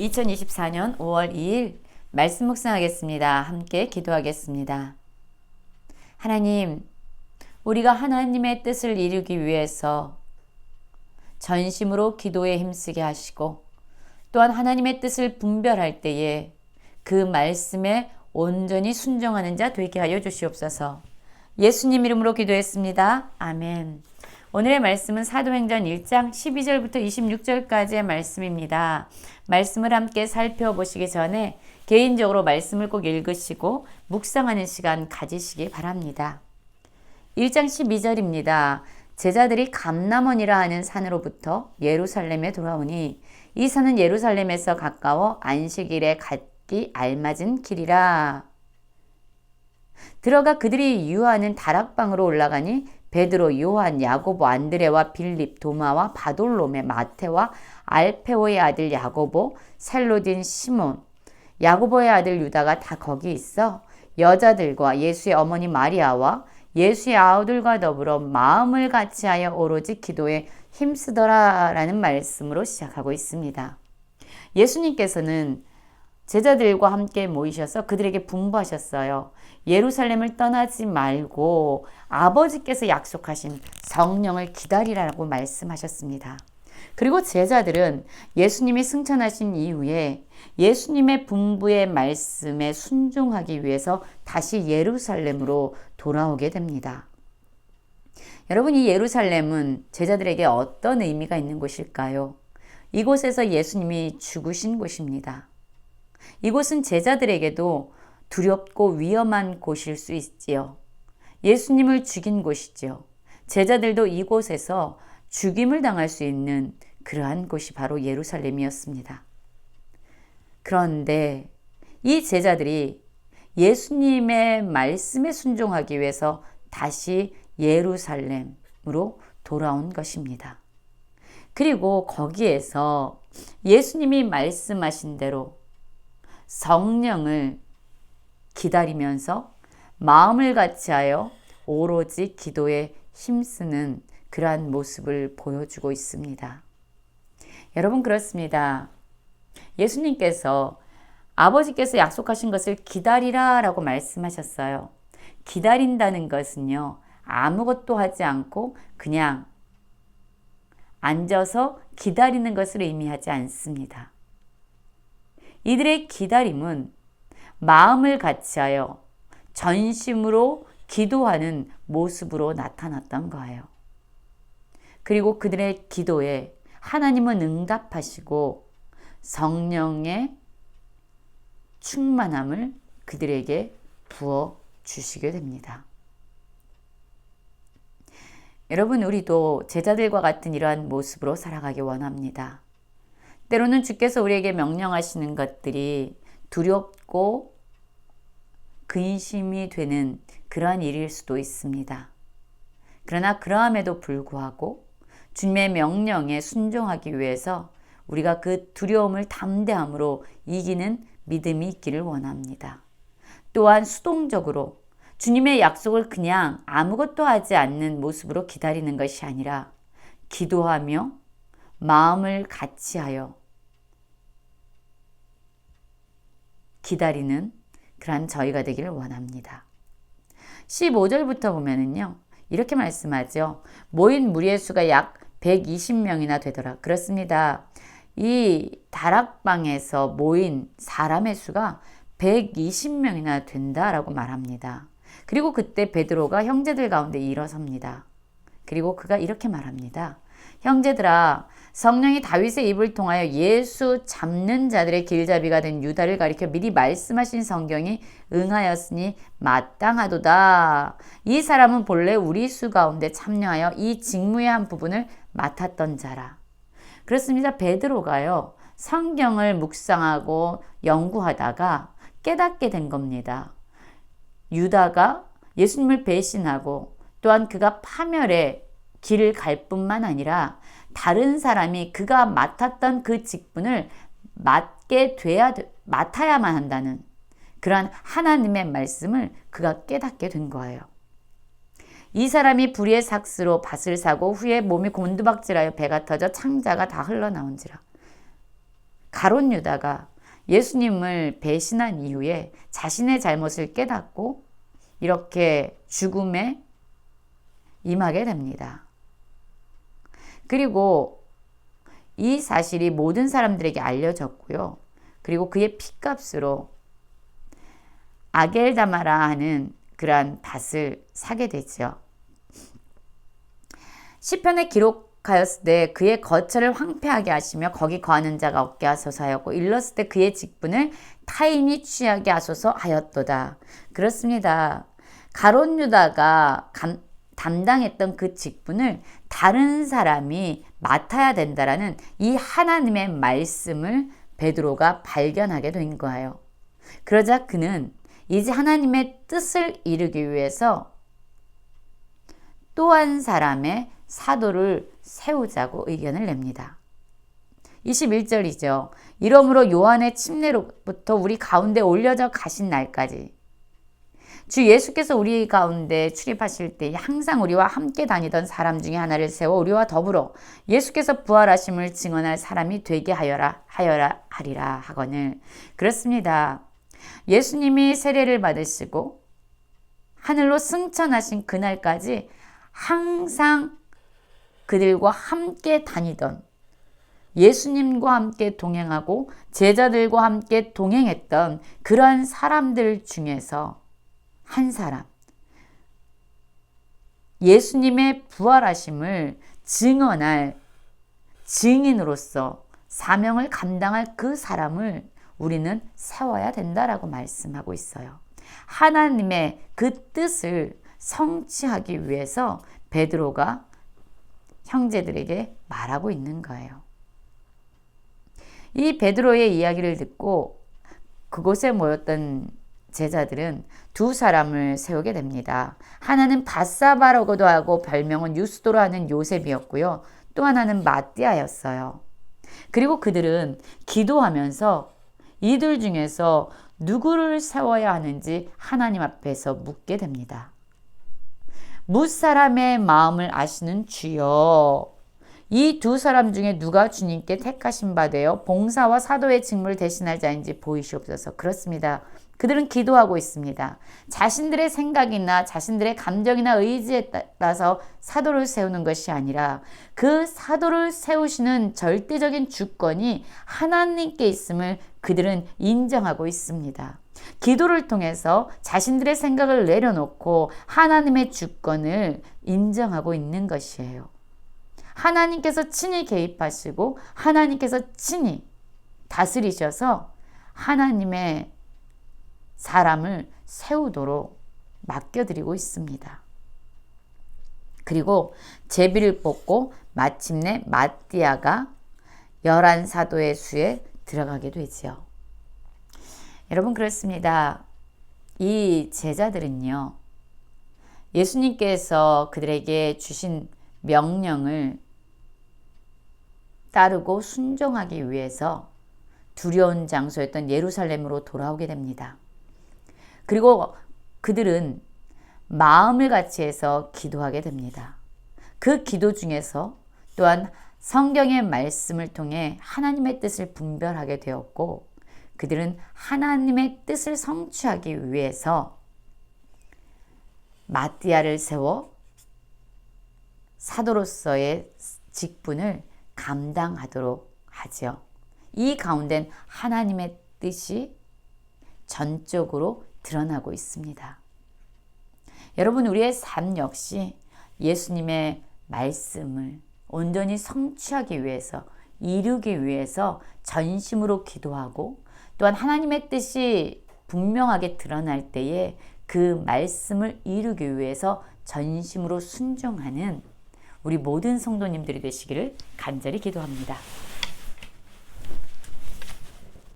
2024년 5월 2일 말씀 묵상하겠습니다. 함께 기도하겠습니다. 하나님, 우리가 하나님의 뜻을 이루기 위해서 전심으로 기도에 힘쓰게 하시고 또한 하나님의 뜻을 분별할 때에 그 말씀에 온전히 순종하는 자 되게 하여 주시옵소서. 예수님 이름으로 기도했습니다. 아멘. 오늘의 말씀은 사도행전 1장 12절부터 26절까지의 말씀입니다. 말씀을 함께 살펴보시기 전에 개인적으로 말씀을 꼭 읽으시고 묵상하는 시간 가지시기 바랍니다. 1장 12절입니다. 제자들이 감람원이라 하는 산으로부터 예루살렘에 돌아오니 이 산은 예루살렘에서 가까워 안식일에 갖기 알맞은 길이라. 들어가 그들이 유하는 다락방으로 올라가니 베드로, 요한, 야고보, 안드레와 빌립, 도마와 바돌로메, 마테와 알페오의 아들 야고보, 셀로딘 시몬, 야고보의 아들 유다가 다 거기 있어 여자들과 예수의 어머니 마리아와 예수의 아우들과 더불어 마음을 같이하여 오로지 기도에 힘쓰더라라는 말씀으로 시작하고 있습니다. 예수님께서는 제자들과 함께 모이셔서 그들에게 분부하셨어요. 예루살렘을 떠나지 말고 아버지께서 약속하신 성령을 기다리라고 말씀하셨습니다. 그리고 제자들은 예수님이 승천하신 이후에 예수님의 분부의 말씀에 순종하기 위해서 다시 예루살렘으로 돌아오게 됩니다. 여러분, 이 예루살렘은 제자들에게 어떤 의미가 있는 곳일까요? 이곳에서 예수님이 죽으신 곳입니다. 이곳은 제자들에게도 두렵고 위험한 곳일 수 있지요. 예수님을 죽인 곳이지요. 제자들도 이곳에서 죽임을 당할 수 있는 그러한 곳이 바로 예루살렘이었습니다. 그런데 이 제자들이 예수님의 말씀에 순종하기 위해서 다시 예루살렘으로 돌아온 것입니다. 그리고 거기에서 예수님이 말씀하신 대로 성령을 기다리면서 마음을 같이하여 오로지 기도에 힘쓰는 그러한 모습을 보여주고 있습니다. 여러분, 그렇습니다. 예수님께서 아버지께서 약속하신 것을 기다리라 라고 말씀하셨어요. 기다린다는 것은요, 아무것도 하지 않고 그냥 앉아서 기다리는 것을 의미하지 않습니다. 이들의 기다림은 마음을 같이하여 전심으로 기도하는 모습으로 나타났던 거예요. 그리고 그들의 기도에 하나님은 응답하시고 성령의 충만함을 그들에게 부어 주시게 됩니다. 여러분, 우리도 제자들과 같은 이러한 모습으로 살아가기 원합니다. 때로는 주께서 우리에게 명령하시는 것들이 두렵고 근심이 되는 그러한 일일 수도 있습니다. 그러나 그러함에도 불구하고 주님의 명령에 순종하기 위해서 우리가 그 두려움을 담대함으로 이기는 믿음이 있기를 원합니다. 또한 수동적으로 주님의 약속을 그냥 아무것도 하지 않는 모습으로 기다리는 것이 아니라 기도하며 마음을 같이하여 기다리는 그러한 저희가 되기를 원합니다. 15절부터 보면은요, 이렇게 말씀하죠. 모인 무리의 수가 약 120명이나 되더라. 그렇습니다. 이 다락방에서 모인 사람의 수가 120명이나 된다라고 말합니다. 그리고 그때 베드로가 형제들 가운데 일어섭니다. 그리고 그가 이렇게 말합니다. 형제들아, 성령이 다윗의 입을 통하여 예수 잡는 자들의 길잡이가 된 유다를 가리켜 미리 말씀하신 성경이 응하였으니 마땅하도다. 이 사람은 본래 우리 수 가운데 참여하여 이 직무의 한 부분을 맡았던 자라. 그렇습니다. 베드로가요, 성경을 묵상하고 연구하다가 깨닫게 된 겁니다. 유다가 예수님을 배신하고 또한 그가 파멸의 길을 갈 뿐만 아니라 다른 사람이 그가 맡았던 그 직분을 맡아야만 한다는 그러한 하나님의 말씀을 그가 깨닫게 된 거예요. 이 사람이 불의의 삭스로 밭을 사고 후에 몸이 곤두박질하여 배가 터져 창자가 다 흘러나온지라. 가룟 유다가 예수님을 배신한 이후에 자신의 잘못을 깨닫고 이렇게 죽음에 임하게 됩니다. 그리고 이 사실이 모든 사람들에게 알려졌고요. 그리고 그의 피값으로 아겔다마라 하는 그러한 밭을 사게 되죠. 시편에 기록하였을 때 그의 거처를 황폐하게 하시며 거기 거하는 자가 없게 하소서 하였고 일렀을 때 그의 직분을 타인이 취하게 하소서 하였도다. 그렇습니다. 가룟 유다가 담당했던 그 직분을 다른 사람이 맡아야 된다라는 이 하나님의 말씀을 베드로가 발견하게 된 거예요. 그러자 그는 이제 하나님의 뜻을 이루기 위해서 또 한 사람의 사도를 세우자고 의견을 냅니다. 21절이죠. 이러므로 요한의 침례로부터 우리 가운데 올려져 가신 날까지 주 예수께서 우리 가운데 출입하실 때 항상 우리와 함께 다니던 사람 중에 하나를 세워 우리와 더불어 예수께서 부활하심을 증언할 사람이 되게 하리라 하거늘. 그렇습니다. 예수님이 세례를 받으시고 하늘로 승천하신 그날까지 항상 그들과 함께 다니던, 예수님과 함께 동행하고 제자들과 함께 동행했던 그러한 사람들 중에서 한 사람, 예수님의 부활하심을 증언할 증인으로서 사명을 감당할 그 사람을 우리는 세워야 된다라고 말씀하고 있어요. 하나님의 그 뜻을 성취하기 위해서 베드로가 형제들에게 말하고 있는 거예요. 이 베드로의 이야기를 듣고 그곳에 모였던 제자들은 두 사람을 세우게 됩니다. 하나는 바사바라고도 하고 별명은 유스도로 하는 요셉이었고요. 또 하나는 마띠아였어요. 그리고 그들은 기도하면서 이들 중에서 누구를 세워야 하는지 하나님 앞에서 묻게 됩니다. 뭇사람의 마음을 아시는 주여, 이 두 사람 중에 누가 주님께 택하신 바 되어 봉사와 사도의 직무를 대신할 자인지 보이시옵소서. 그렇습니다. 그들은 기도하고 있습니다. 자신들의 생각이나 자신들의 감정이나 의지에 따라서 사도를 세우는 것이 아니라 그 사도를 세우시는 절대적인 주권이 하나님께 있음을 그들은 인정하고 있습니다. 기도를 통해서 자신들의 생각을 내려놓고 하나님의 주권을 인정하고 있는 것이에요. 하나님께서 친히 개입하시고 하나님께서 친히 다스리셔서 하나님의 사람을 세우도록 맡겨드리고 있습니다. 그리고 제비를 뽑고 마침내 마띠아가 11사도의 수에 들어가게 되지요. 여러분, 그렇습니다. 이 제자들은요, 예수님께서 그들에게 주신 명령을 따르고 순종하기 위해서 두려운 장소였던 예루살렘으로 돌아오게 됩니다. 그리고 그들은 마음을 같이 해서 기도하게 됩니다. 그 기도 중에서 또한 성경의 말씀을 통해 하나님의 뜻을 분별하게 되었고, 그들은 하나님의 뜻을 성취하기 위해서 마띠아를 세워 사도로서의 직분을 감당하도록 하죠. 이 가운데는 하나님의 뜻이 전적으로 드러나고 있습니다. 여러분, 우리의 삶 역시 예수님의 말씀을 온전히 성취하기 위해서, 이루기 위해서 전심으로 기도하고, 또한 하나님의 뜻이 분명하게 드러날 때에 그 말씀을 이루기 위해서 전심으로 순종하는 우리 모든 성도님들이 되시기를 간절히 기도합니다.